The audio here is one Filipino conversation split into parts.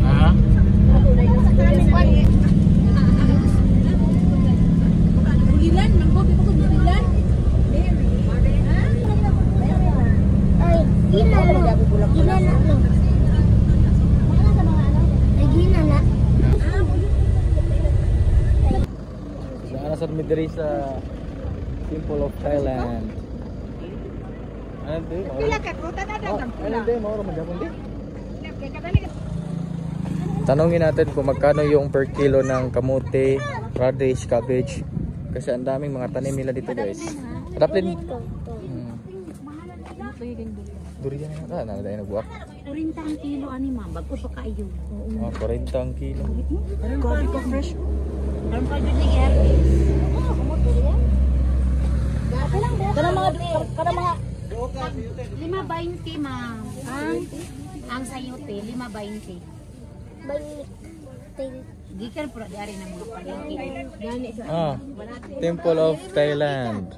Ha? Bulilan, mangkok ito ko bulilan. Ay, gina na. Gina na. Ay, gina na. Nasa midri sa Temple of Thailand. Ano di? Pila ka ko tadadang Ano di? Mauro magyapon di? Tanungin natin kung magkano yung per kilo ng kamote, radish, cabbage. Kasi ang daming mga tanim nila dito guys. Raplin. Durian na na dahil nagbuak. 40 ang kilo ani ma'am, bago pa kayo. 40 ang kilo. Grabe ka fresh. Karon pa jud ni Hermes. Kada mga 5.20 ma'am. Ang sayote 5.20. Gikan pura dari ng mga palengke. Gani sa Temple of Thailand.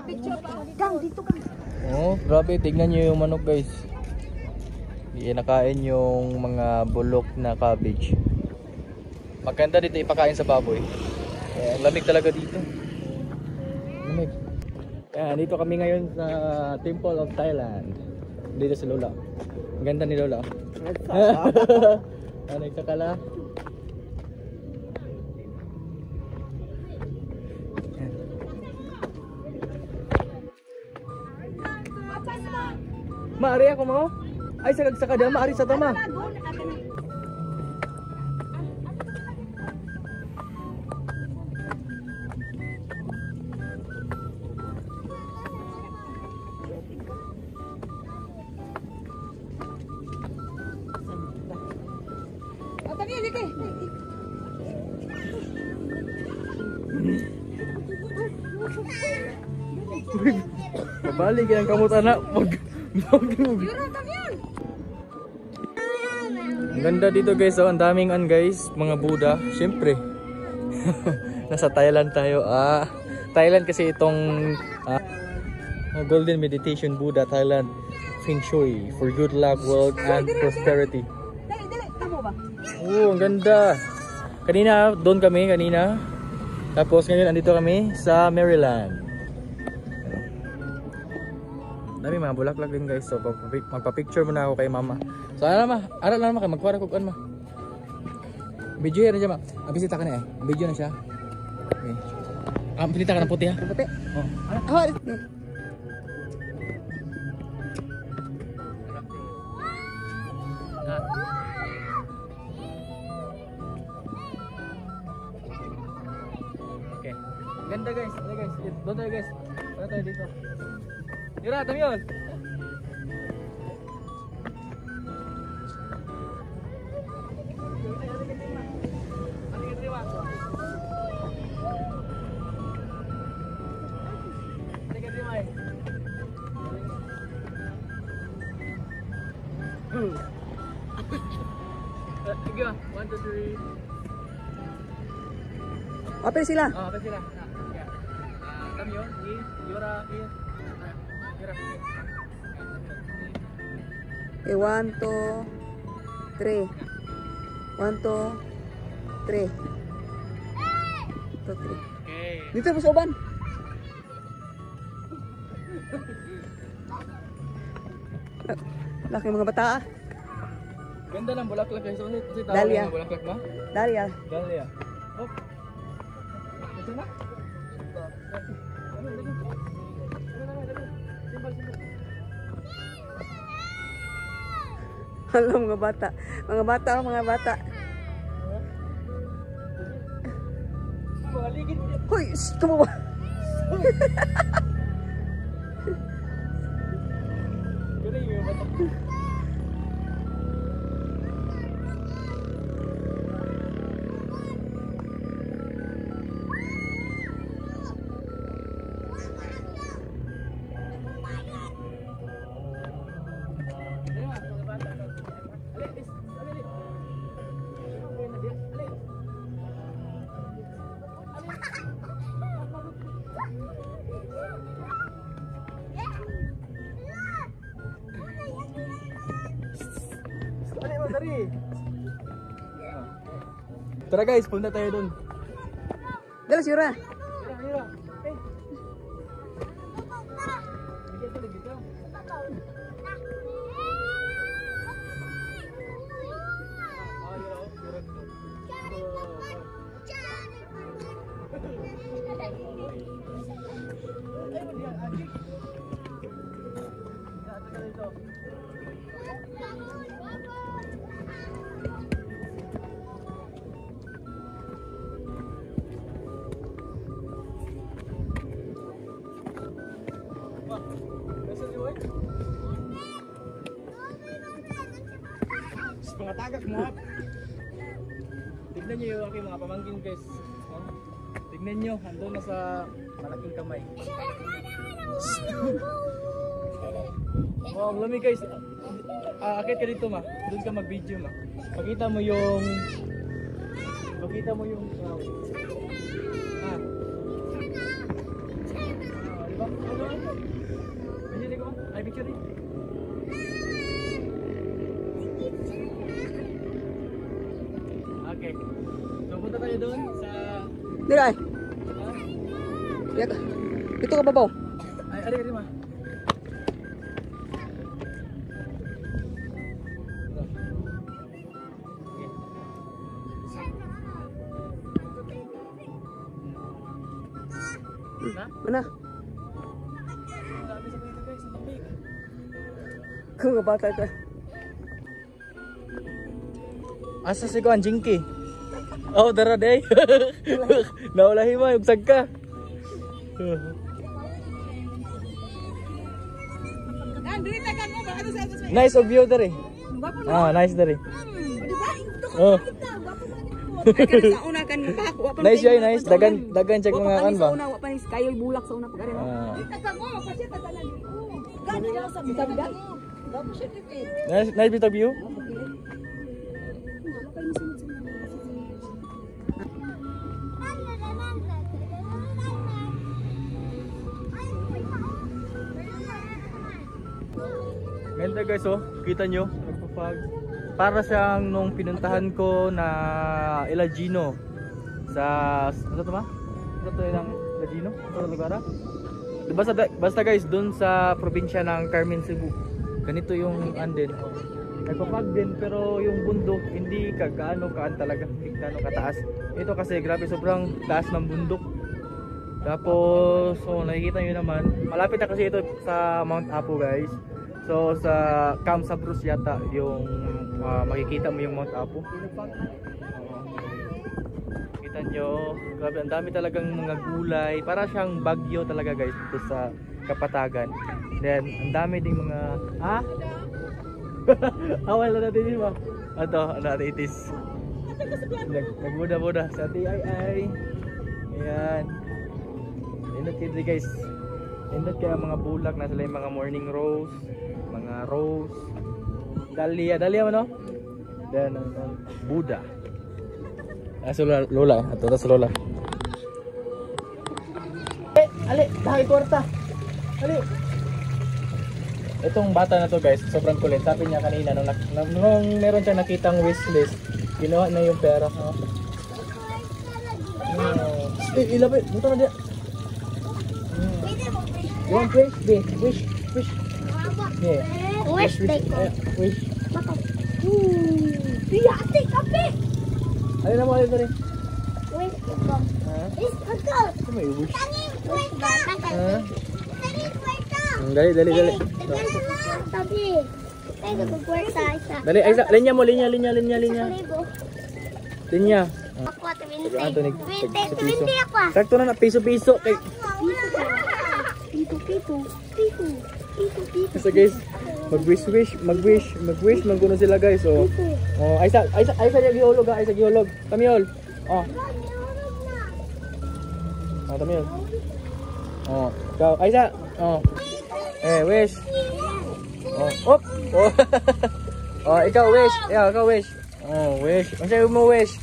picture pa. Kang dito kang. Oh, grabe, tignan nyo yung manok guys. Nakain yung mga bulok na cabbage. Maganda dito ipakain sa baboy. Lamig talaga dito. Lamig. Dito kami ngayon sa Temple of Thailand. Dito si Lola. Ang ganda ni Lola. Nagsakala. Maari ako mo? Ay sagag sa kada maari sa tama. Balik yang kamot anak. Ang ganda dito guys, ang daming guys, mga Buddha, syempre. Nasa Thailand tayo. Thailand kasi itong Golden Meditation Buddha Thailand Feng Shui for good luck, wealth and prosperity. Ang ganda. Kanina doon kami kanina. Tapos ngayon andito kami sa Maryland. Dami mga bulaklak din guys. So magpa-picture muna ako kay mama. So aral na ma kay magkuha ko ma. Video na siya ma. Bisita ka na Video na siya. Okay. Bisita ka ng puti ha. Puti. Oh. Okay. Ganda guys. Doon tayo guys. Para tayo dito. Yura, dami yun. Sige, 1, 2, 3. Apel sila? Apel sila. Dami yun. Yura, Okay, 1, 2, 3. 1, 2, 3. 2, 3. Okay. Dito po sa uban. Laki mga bata. Ganda ng bulaklak guys. Ano ito tawag Dahlia. ng bulaklak ba? Dahlia. Dahlia. Oh. Ito na? Hello mga bata. Mga bata. Hoy, tumaba. Galing yung bata. dari. Tara guys, punta tayo dun. Dala si Yura. Mira. Eh. Bigyan tayo dito. Mga tagak mo. Tignan nyo yung aking mga pamangkin guys. Oh. Tignan nyo, andun na sa malaking kamay. Oh, ang lamig guys. Akit ka dito ma. Doon ka mag-video ma. Pakita mo yung crowd. Diba? Ano? Ko? Ay, picture din. Okay. So punta tayo doon sa Dira ay. Dito ka babaw. ay ari ma. Mana? Kung mga bata ito. Asa si ko ang Jinky? Oh, dara day. Naulahi mo, yugsag ka. Nice of view dari. Nice dari. Oh. Sa una kan Nice yun, nice. Dagan check mga kan ba? Sa una wa pa ni kayo bulak sa una pagare no. Nice bit of view. Ganda guys oh, kita nyo, nagpapag. Para siyang nung pinuntahan ko na Ilagino sa, ano to ba? Ano to yung Ilagino? Ano lugar? Basta guys, dun sa probinsya ng Carmen, Cebu. Ganito yung andin. Nagpapag din pero yung bundok hindi gaano talaga, hindi gaano kataas. Ito kasi grabe sobrang taas ng bundok. Tapos, so nakikita nyo naman, malapit na kasi ito sa Mount Apo guys. So sa Camp Sabrus yata yung makikita mo yung Mount Apo. Kita nyo, grabe ang dami talagang mga gulay. Para siyang bagyo talaga guys dito sa Kapatagan. Then ang dami ding mga awal na natin yun ba? Ito, itis. Nagbuda-buda sa TII. Ayan. Indot kayo guys. Indot kaya mga bulak na sila yung mga morning rose. Mga rose. Dahlia mo no? Then Buddha. Sa lola. Ito sa lola. Ali, dahil kwarta. Ali. Itong bata na to guys, sobrang kulit. Sabi niya kanina nung meron siyang nakitang wishlist, ginawa na yung pera. Ilapit, dito na dia. You want wish? Wish. Yeah. Wish, Wish. Piyate, kape! Ano na mo alin rin? Wish ko. Wish ko. Ano may wish? Tanging kwarta! Tanging kwarta! Dali. Tabi. Tayo ko kwarta isa. Dali, ay linya mo, linya. Linya. Ako, 20. Anthony, 20 ako. sakto na piso-piso kay Piso. so guys, mag-wish magkuno sila guys. Oh, ay sa gihulog ay sa gihulog. Tamiol. Oh, tamiol. Oh, ikaw ay sa. Oh. Wish. Oh, op. Oh. Oh, ikaw wish. Ikaw wish. Oh, wish. Ano mo wish?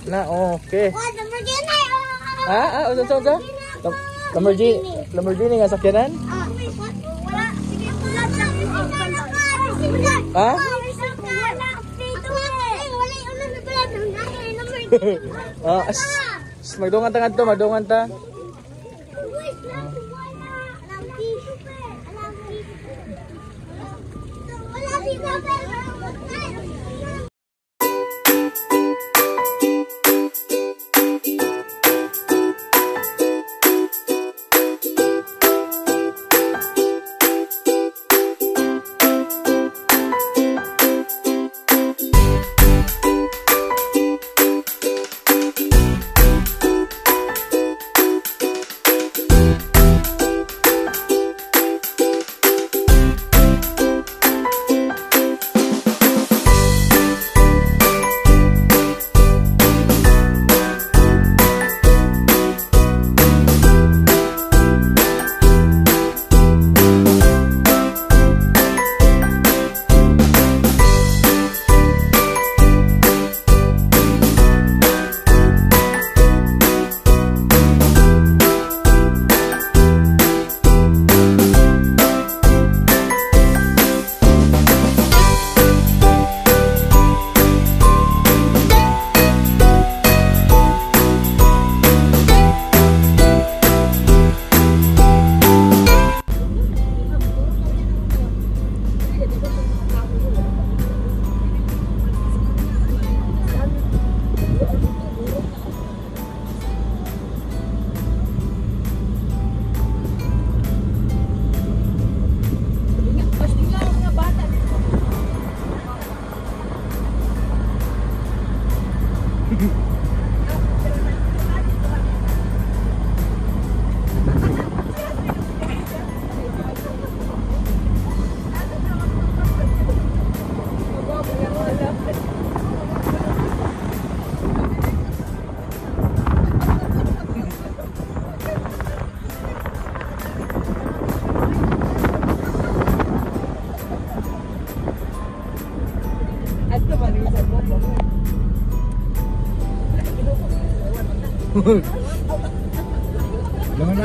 Na, okay. Unsa? Lamborghini nga sakyanan? Ha? Magdungan ta ngadto, magdungan ta. Jangan